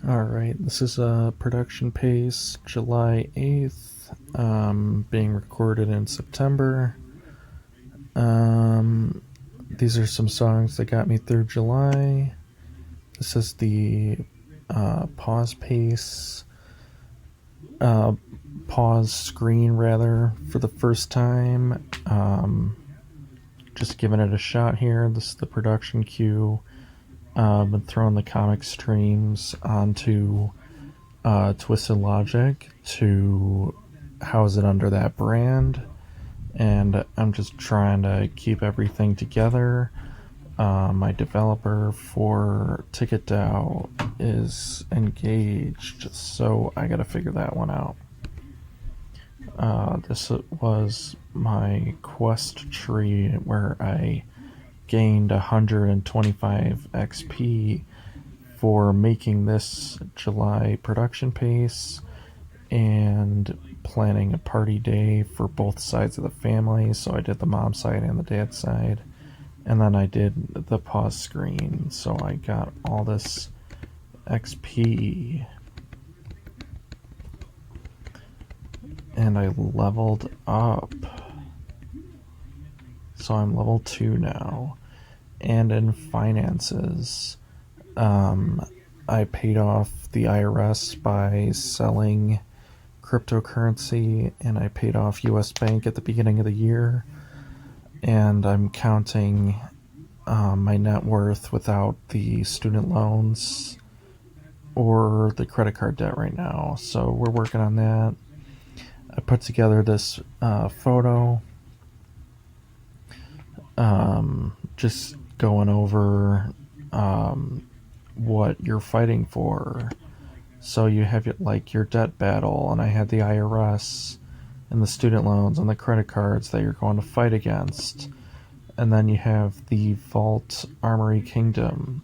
Alright, this is production pace, July 8th, being recorded in September. These are some songs that got me through July. This is the pause pace, pause screen rather, for the first time. Just giving it a shot here. This is the production cue. Been throwing the comic streams onto Twisted Logic to house it under that brand, and I'm just trying to keep everything together. My developer for TicketDAO is engaged, so I gotta figure that one out. This was my quest tree where I gained 125 XP for making this July production pace and planning a party day for both sides of the family. So I did the mom side and the dad side, and then I did the pause screen, so I got all this XP, and I leveled up, so I'm level 2 now. And in finances, I paid off the IRS by selling cryptocurrency, and I paid off US Bank at the beginning of the year, and I'm counting my net worth without the student loans or the credit card debt right now, so we're working on that. I put together this photo, just going over what you're fighting for. So you have your debt battle, and I had the IRS and the student loans and the credit cards that you're going to fight against. And then you have the Vault Armory Kingdom,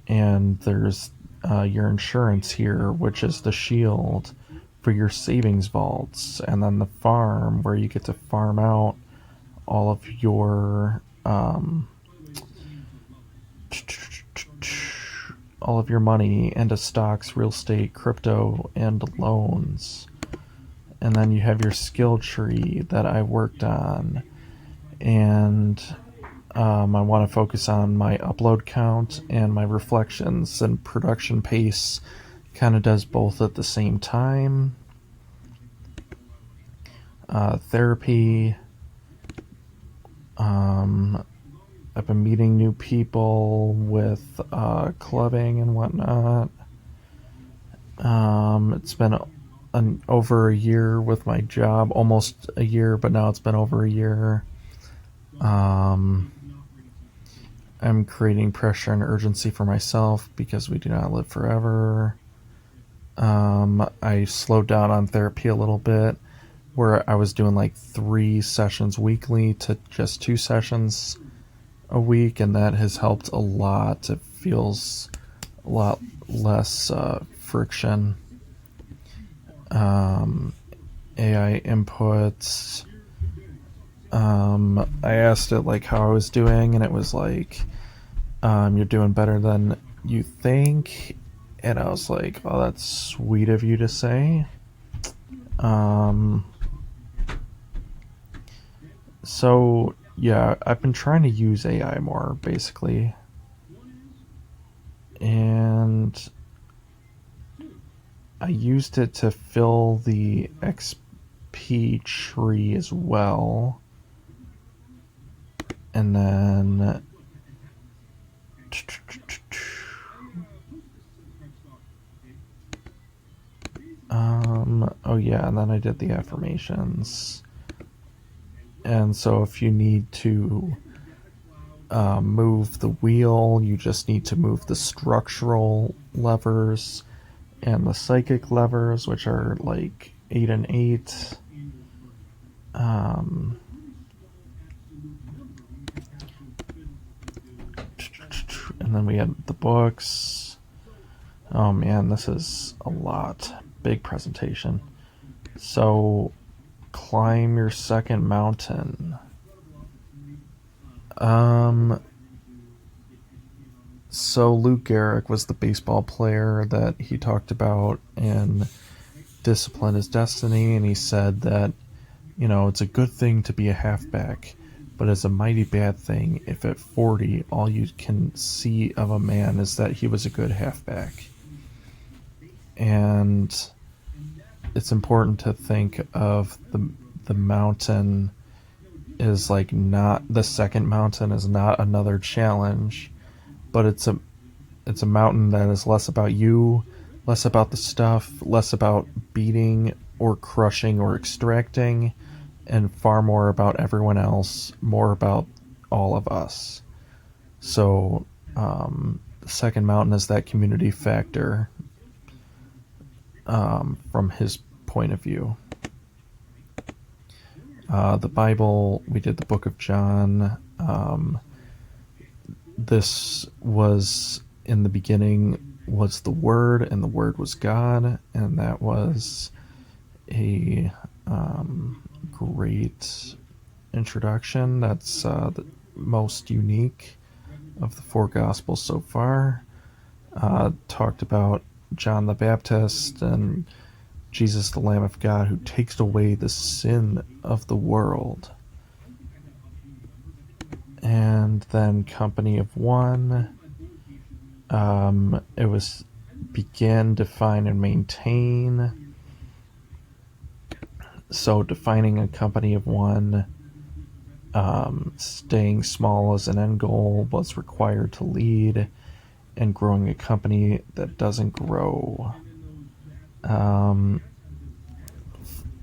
and there's your insurance here, which is the shield for your savings vaults, and then the farm where you get to farm out all of your money into stocks, real estate, crypto, and loans. And then you have your skill tree that I worked on, and I want to focus on my upload count and my reflections, and production pace kind of does both at the same time. Therapy, I've been meeting new people with clubbing and whatnot. It's been over a year with my job, almost a year, but now it's been over a year. I'm creating pressure and urgency for myself because we do not live forever. I slowed down on therapy a little bit, where I was doing like 3 sessions weekly to just 2 sessions a week, and that has helped a lot. It feels a lot less friction. AI inputs. I asked it like how I was doing, and it was like, you're doing better than you think. And I was like, oh, that's sweet of you to say. So yeah, I've been trying to use AI more, basically. And I used it to fill the XP tree as well. And then oh yeah, and then I did the affirmations. And so if you need to move the wheel, you just need to move the structural levers and the psychic levers, which are like 8 and 8. And then we had the books. Oh man, this is a lot. Big presentation. So, climb your second mountain. So Lou Gehrig was the baseball player that he talked about in Discipline is Destiny, and he said that, it's a good thing to be a halfback, but it's a mighty bad thing if at 40 all you can see of a man is that he was a good halfback. And it's important to think of the mountain is like not the second mountain is not another challenge, but it's a mountain that is less about you, less about the stuff, less about beating or crushing or extracting, and far more about everyone else, more about all of us. So the second mountain is that community factor, from his point of view. The Bible, we did the book of John. This was, in the beginning was the Word, and the Word was God, and that was a great introduction. That's the most unique of the four Gospels so far. Talked about John the Baptist and Jesus, the Lamb of God, who takes away the sin of the world. And then Company of One. It was begin, define, and maintain. So defining a company of one, staying small as an end goal, what's required to lead, and growing a company that doesn't grow.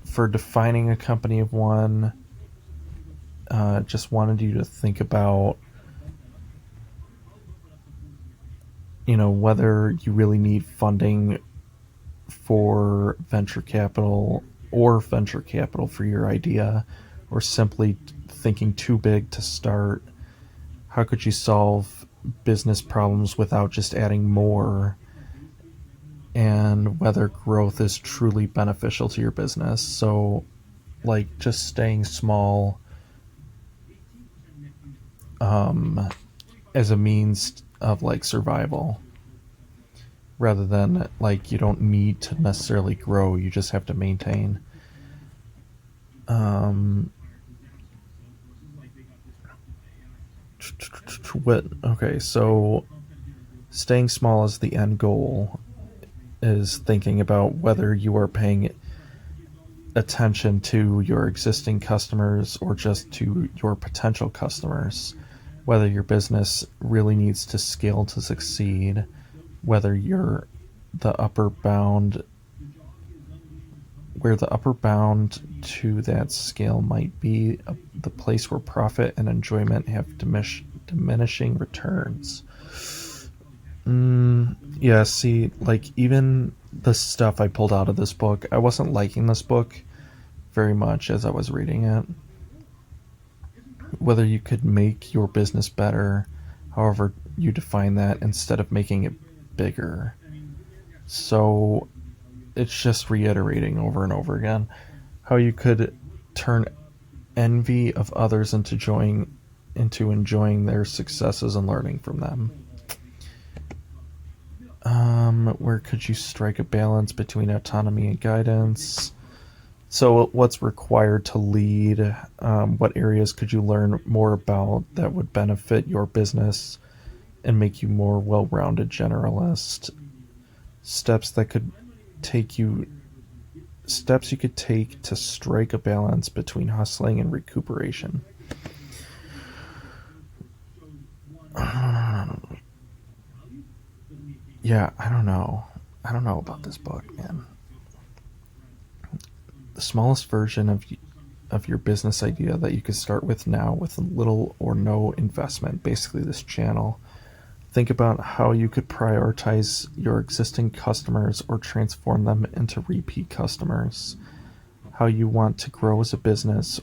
For defining a company of one, just wanted you to think about, whether you really need funding for venture capital or venture capital for your idea, or simply thinking too big to start. How could you solve business problems without just adding more? And whether growth is truly beneficial to your business. So, like, just staying small as a means of, like, survival, rather than, like, you don't need to necessarily grow, you just have to maintain. Okay, so staying small as the end goal is thinking about whether you are paying attention to your existing customers or just to your potential customers, whether your business really needs to scale to succeed, whether you're the upper bound, where the upper bound to that scale might be the place where profit and enjoyment have diminishing returns. Yeah, see, like, even the stuff I pulled out of this book, I wasn't liking this book very much as I was reading it. Whether you could make your business better, however you define that, instead of making it bigger. So it's just reiterating over and over again how you could turn envy of others into enjoying their successes and learning from them. Where could you strike a balance between autonomy and guidance? So what's required to lead? What areas could you learn more about that would benefit your business and make you more well-rounded generalist? Steps you could take to strike a balance between hustling and recuperation. Yeah, I don't know about this book, man. The smallest version of your business idea that you could start with now with little or no investment, basically this channel. Think about how you could prioritize your existing customers or transform them into repeat customers. How you want to grow as a business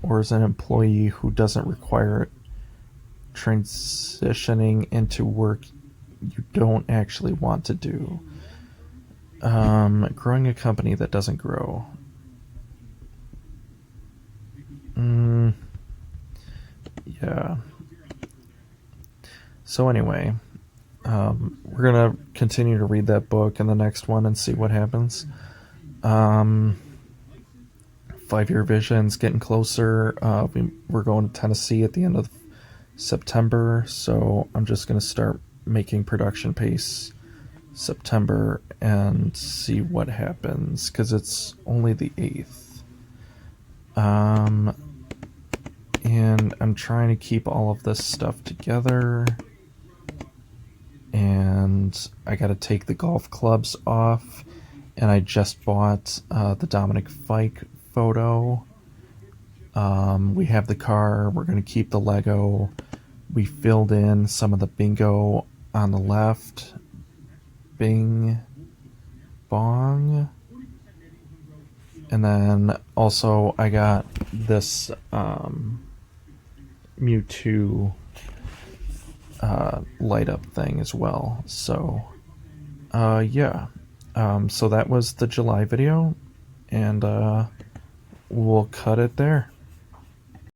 or as an employee who doesn't require transitioning into work you don't actually want to do. Growing a company that doesn't grow. Yeah. So anyway, we're gonna continue to read that book and the next one and see what happens. 5-year vision's getting closer. We're going to Tennessee at the end of September, so I'm just gonna start making production pace September and see what happens, because it's only the 8th. And I'm trying to keep all of this stuff together, and I gotta take the golf clubs off, and I just bought the Dominic Fike photo. We have the car, we're gonna keep the Lego. We filled in some of the bingo on the left. Bing bong. And then also I got this Mewtwo light up thing as well. So yeah. So that was the July video, and we'll cut it there.